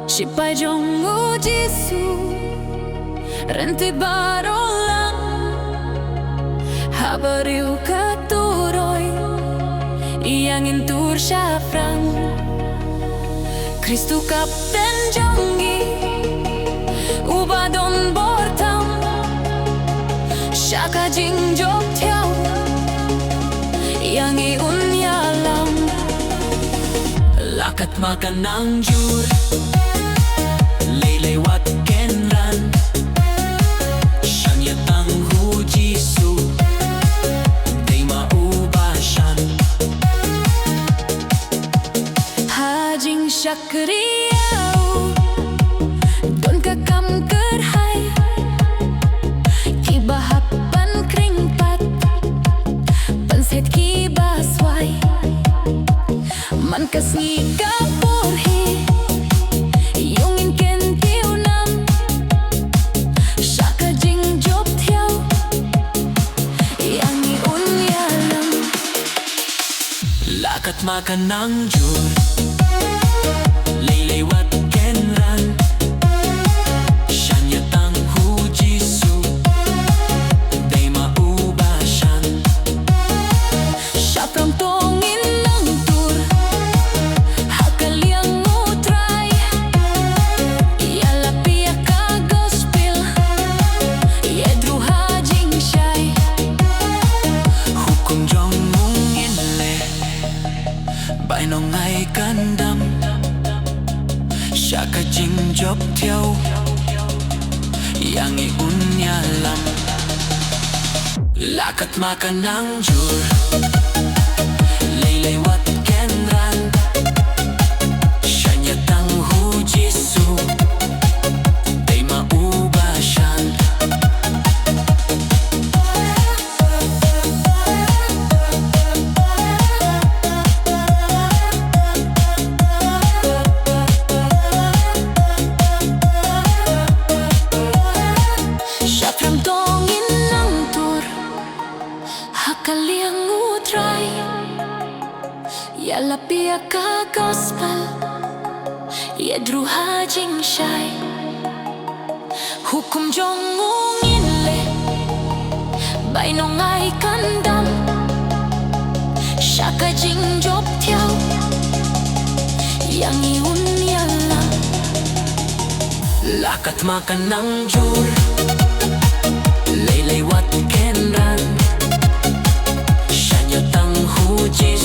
Shipai jong Jisu rente barolang habariu katuroi yang intur syafrang Kristu kapten jongi ubadon bortam syaka jing jok tiao yang iun yalam lakat makan angjur lewat kenran Shanya tanghu Jisu Dema ubashan Hajing syakriau Don kakam kerhai Kibahapan kringpat Panset kibaswai Mankas ngikapurhi lakat makan angjur lewat kenran Shanya tanghu Jisu Dema ubashan Syapram tongin nang tur hakal yang utrai Yala Khasi Gospel Yedru hajing syai hukum jong Bainong ai kandam Syaka jing job tiao Yang iun yalam lakat makan angjur lewat kenran Shanya tanghu Jisu Dema ubashan Kaliang utrai Yala Khasi Gospel Yedru hajing syai hukum jong le Bainong ai kandam Syaka jing job tiao Yang iun yalam lakat makan angjur lewat kenran Tanghu Jisu